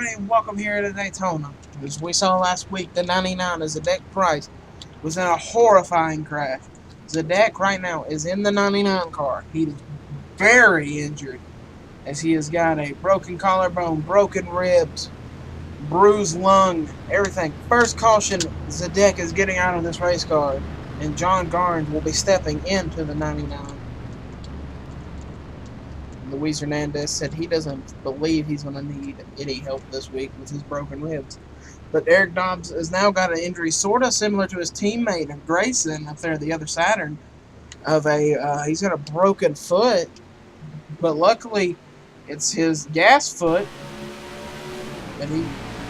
everybody, and welcome here to Daytona. As we saw last week, the 99 Zedek Price was in a horrifying crash. Zedek right now is in the 99 car. He is very injured as he has got a broken collarbone, broken ribs, bruised lung, everything. First caution, Zedek is getting out of this race car, and John Garnes will be stepping into the 99. Luis Hernandez said he doesn't believe he's going to need any help this week with his broken ribs. But Eric Dobbs has now got an injury sort of similar to his teammate Grayson up there, the other Saturn. He's got a broken foot, but luckily it's his gas foot.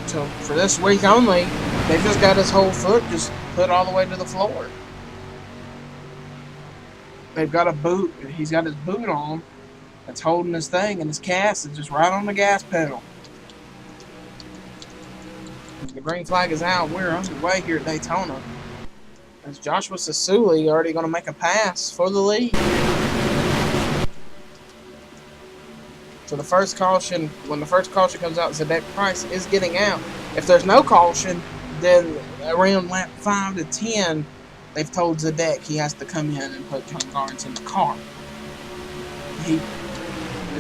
So for this week only, they've just got his whole foot just put all the way to the floor. They've got a boot. He's got his boot on. That's holding his thing, and his cast is just right on the gas pedal. The green flag is out. We're underway here at Daytona. As Joshua Sasuli already going to make a pass for the lead. So the first caution, when the first caution comes out, Zedek Price is getting out. If there's no caution, then around lap 5 to 10, they've told Zedek he has to come in and put John Garnes in the car.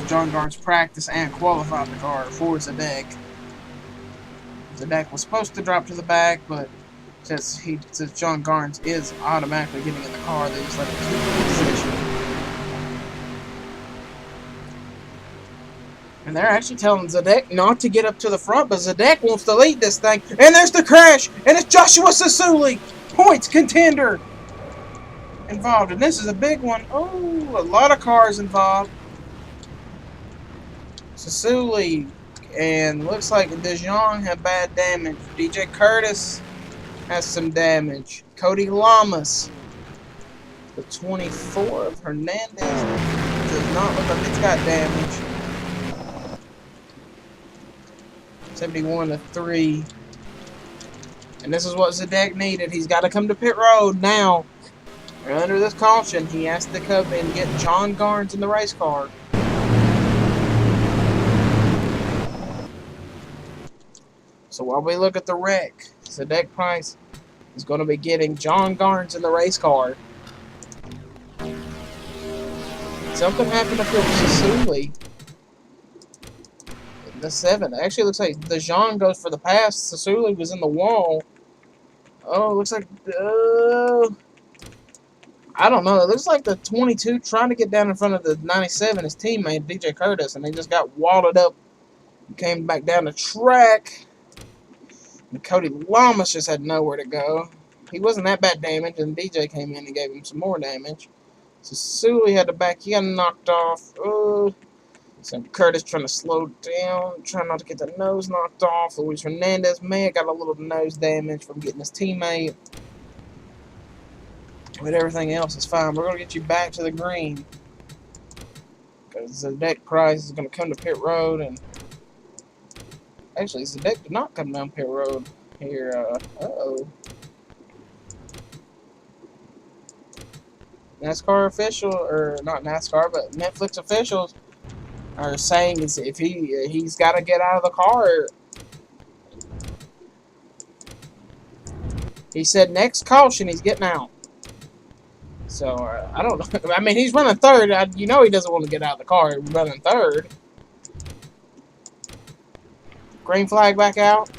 John Garnes practiced and qualified the car for Zedek. Zedek was supposed to drop to the back, but since John Garnes is automatically getting in the car, they just let him keep the position. And they're actually telling Zedek not to get up to the front, but Zedek wants to lead this thing. And there's the crash, and it's Joshua Sasuli, points contender, involved. And this is a big one. Oh, a lot of cars involved. Sasuli, and looks like DeJong had bad damage. DJ Curtis has some damage. Cody Lamas, the 24 of Hernandez, does not look like it's got damage. 71 to 3. And this is what Zedek needed. He's got to come to pit road now. Under this caution, he has to come and get John Garnes in the race car. So while we look at the wreck, Zedek Price is going to be getting John Garnes in the race car. Something happened to Phil Sasuli in the 7. It actually looks like DeJong goes for the pass. Sasuli was in the wall. Oh, it looks like... I don't know. It looks like the 22 trying to get down in front of the 97, his teammate, DJ Curtis, and they just got walled up and came back down the track. And Cody Lamas just had nowhere to go. He wasn't that bad damage, and DJ came in and gave him some more damage. So Sasuli had to back. He got knocked off. So Curtis trying to slow down, trying not to get the nose knocked off. Luis Hernandez may have got a little nose damage from getting his teammate. But everything else is fine. We're going to get you back to the green. Because Zedek Price is going to come to pit road. And actually, Zedek did not come down pit road here. Uh-oh. NASCAR official, or not NASCAR, but Netflix officials are saying if he's got to get out of the car. He said next caution he's getting out. So I don't know. I mean, he's running third. You know he doesn't want to get out of the car. He's running third. Green flag back out.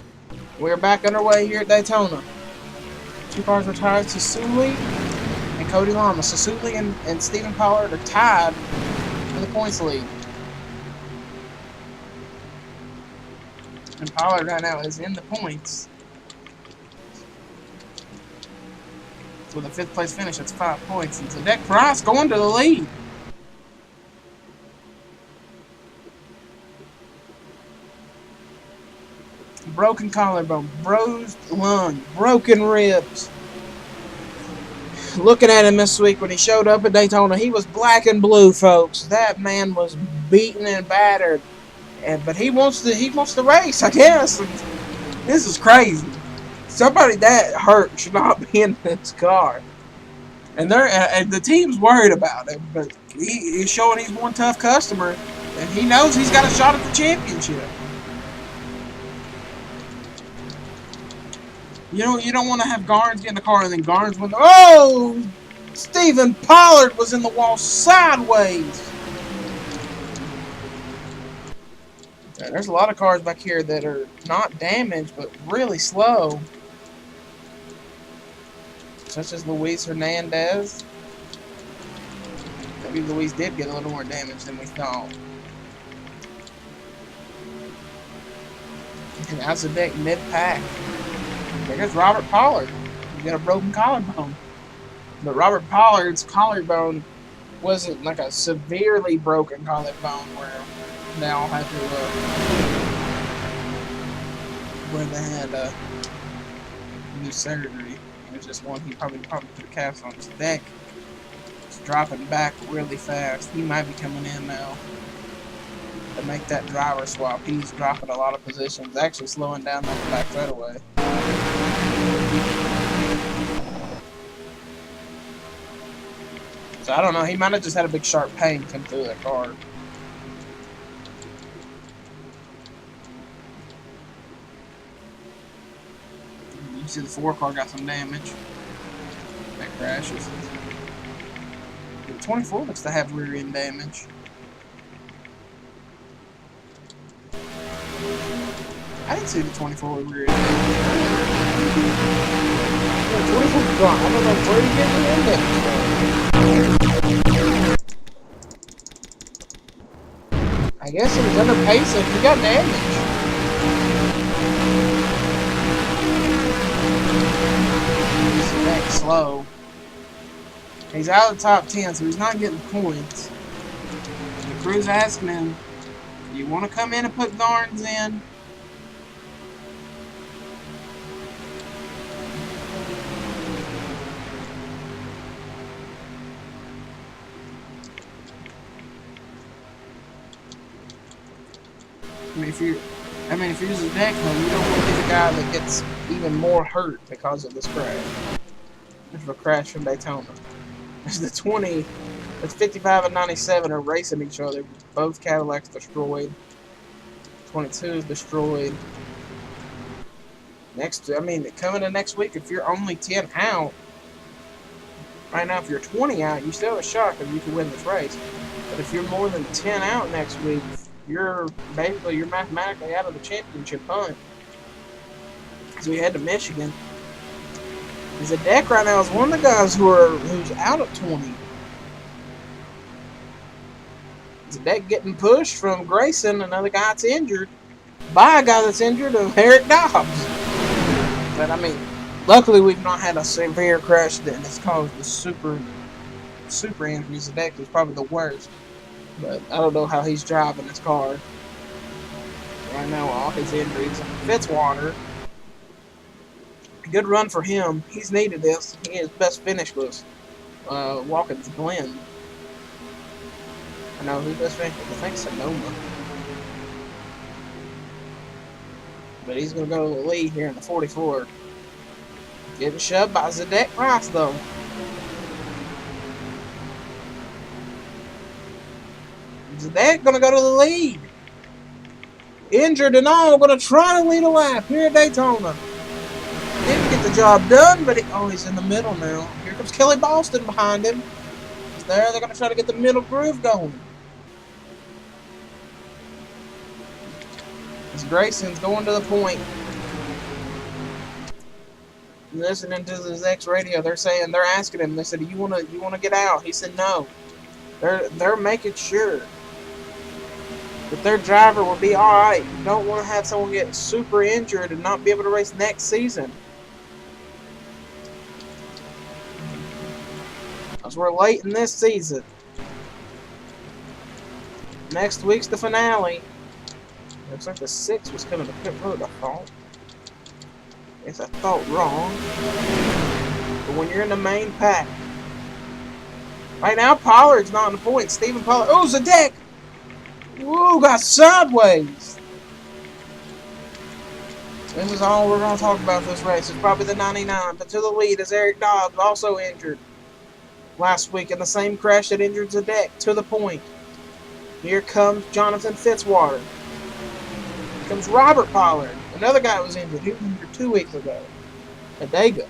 We're back underway here at Daytona. 2 cars retired. Sasuli and Cody Lamas. Sasuli and Stephen Pollard are tied for the points lead. And Pollard right now is in the points. With a 5th place finish, that's 5 points. And Zedek Price going to the lead. Broken collarbone, bruised lung, broken ribs. Looking at him this week when he showed up at Daytona, he was black and blue, folks. That man was beaten and battered, but he wants to race, I guess. And this is crazy. Somebody that hurt should not be in this car, and the team's worried about him. But he's showing he's one tough customer, and he knows he's got a shot at the championship. You don't want to have Garnes get in the car and then Garnes went. Oh, Stephen Pollard was in the wall sideways. Yeah, there's a lot of cars back here that are not damaged but really slow, such as Luis Hernandez. Maybe Luis did get a little more damage than we thought. And that's the deck mid-pack. There's Robert Pollard. He got a broken collarbone. But Robert Pollard's collarbone wasn't like a severely broken collarbone where they all had to, where they had do surgery. It was just one he probably put a cast on his deck. It's dropping back really fast. He might be coming in now to make that driver swap. He's dropping a lot of positions, actually slowing down that back straightaway. So I don't know, he might have just had a big sharp pain come through that car. You see the 4 car got some damage. That crashes. The 24 looks to have rear end damage. I didn't see the 24 with rear end damage. The 24's gone. I don't know where he gets rear end damage from. I guess he was under pace and he got damage. He's back slow. He's out of the top 10, so he's not getting points. The crew's asking him, do you want to come in and put Garnes in? If you're the deck home, you don't want to be the guy that gets even more hurt because of this crash. This is a crash from Daytona. The 20, it's 55 and 97 are racing each other. Both Cadillacs destroyed. 22 is destroyed. Coming to next week, if you're only 10 out, right now if you're 20 out, you still have a shot because you can win this race. But if you're more than 10 out next week, you're mathematically out of the championship hunt. So we head to Michigan. There's a deck right now is one of the guys who's out at 20. There's a deck getting pushed from Grayson, another guy that's injured, by a guy that's injured of Eric Dobbs. But luckily we've not had a severe crash that has caused the super injuries. The deck is probably the worst. But I don't know how he's driving his car. Right now, all his injuries. Fitzwater. Good run for him. He's needed this. His best finish was Watkins Glen. I know his best finish was, I think, Sonoma. But he's going to go to the lead here in the 44. Getting shoved by Zadek Price, though. Zadek going to go to the lead. Injured and all, going to try to lead a lap here at Daytona. Didn't get the job done, but he's in the middle now. Here comes Kelly Boston behind him. He's there. They're going to try to get the middle groove going. As Grayson's going to the point. Listening to the X radio, they're asking him. They said, "You want to get out?" He said, "No." They're making sure that their driver will be all right. You don't want to have someone get super injured and not be able to race next season. Because we're late in this season. Next week's the finale. Looks like the 6 was coming to pit road, I thought. Guess I thought wrong. But when you're in the main pack. Right now, Pollard's not on the point. Stephen Pollard. Oh, Zadek! Whoa, got sideways. This is all we're going to talk about this race. It's probably the 99. But to the lead is Eric Dobbs, also injured last week in the same crash that injured Zadek. To the point. Here comes Jonathan Fitzwater. Here comes Robert Pollard. Another guy was injured. He was injured 2 weeks ago. Adega.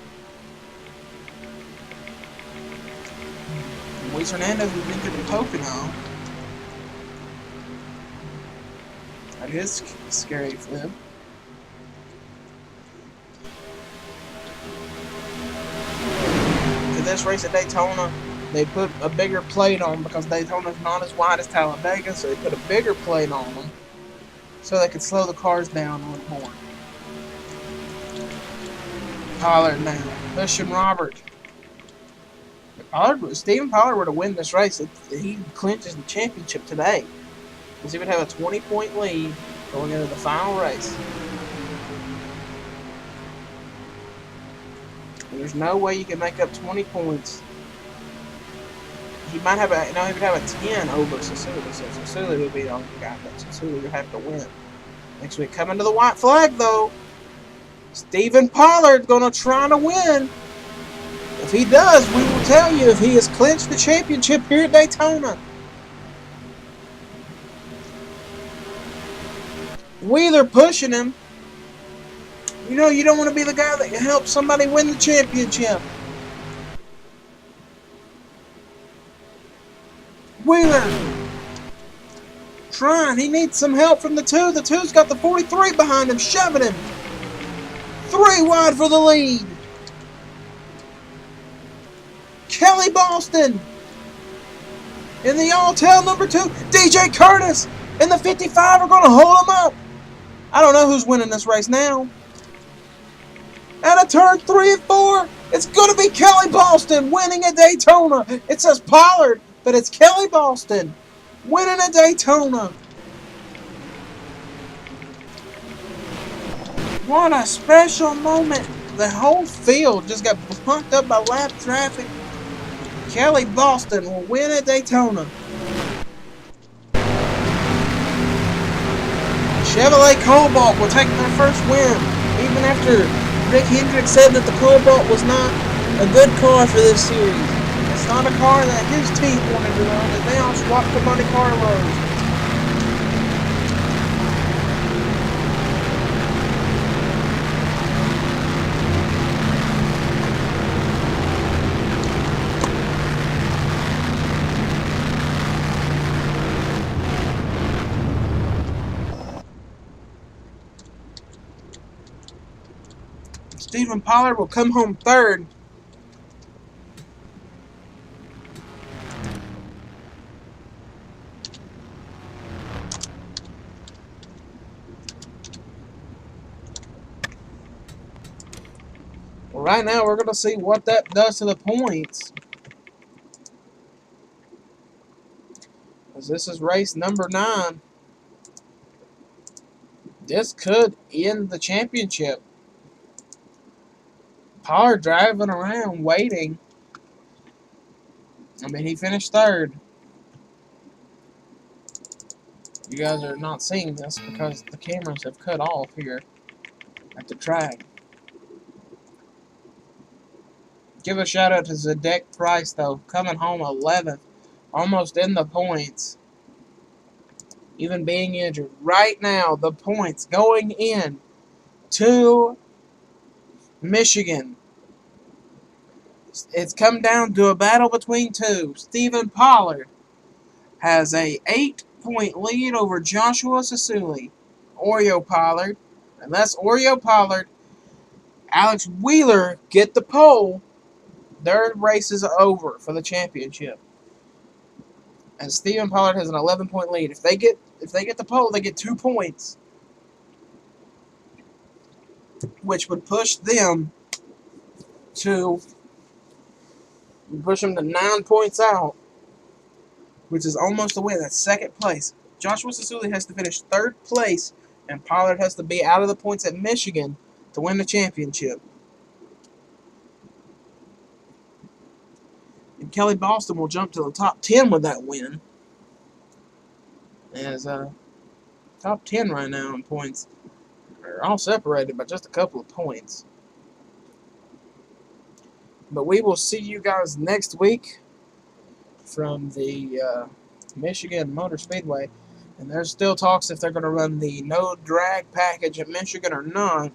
Luis Hernandez was injured in Pocono. That is scary for them. For this race at Daytona, they put a bigger plate on because Daytona's not as wide as Talladega, so they put a bigger plate on them so they could slow the cars down a little more. Pollard now, pushing Robert. Stephen Pollard were to win this race, he clinches the championship today, because he would have a 20-point lead going into the final race. There's no way you can make up 20 points. He might have he would have a 10 over Sasuli, so Sasuli would be the only guy that Sasuli would have to win. Next week, coming to the white flag, though, Stephen Pollard's going to try to win. If he does, we will tell you if he has clinched the championship here at Daytona. Wheeler pushing him. You know you don't want to be the guy that helps somebody win the championship. Wheeler trying. He needs some help from the 2. The 2's got the 43 behind him, shoving him. 3 wide for the lead. Kelly Boston in the all-tail number 2. DJ Curtis and the 55 are going to hold him up. I don't know who's winning this race now. Out of turn 3 and 4, it's going to be Kelly Boston winning at Daytona. It says Pollard, but it's Kelly Boston winning at Daytona. What a special moment. The whole field just got pumped up by lap traffic. Kelly Boston will win at Daytona. Chevrolet Cobalt will take their first win, even after Rick Hendrick said that the Cobalt was not a good car for this series. It's not a car that his team wanted to run, and they all swapped to Monte Carlos. Stephen Pollard will come home third. Well, right now, we're going to see what that does to the points. As this is race number 9. This could end the championship. Pollard driving around, waiting. I mean, he finished third. You guys are not seeing this because the cameras have cut off here at the track. Give a shout out to Zadek Price, though, coming home 11th, almost in the points, even being injured. Right now, the points going in to Michigan. It's come down to a battle between 2. Stephen Pollard has a 8-point lead over Joshua Sasuli. Oreo Pollard, unless Oreo Pollard, Alex Wheeler get the pole, their race is over for the championship. And Stephen Pollard has an 11-point lead. If they get the pole, they get 2 points, which would push them to 9 points out, which is almost a win. That's second place. Joshua Sasuli has to finish third place, and Pollard has to be out of the points at Michigan to win the championship. And Kelly Boston will jump to the top 10 with that win. As top 10 right now in points. They're all separated by just a couple of points. But we will see you guys next week from the Michigan Motor Speedway. And there's still talks if they're going to run the no drag package at Michigan or not.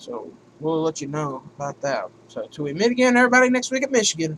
So we'll let you know about that. So till we meet again, everybody, next week at Michigan.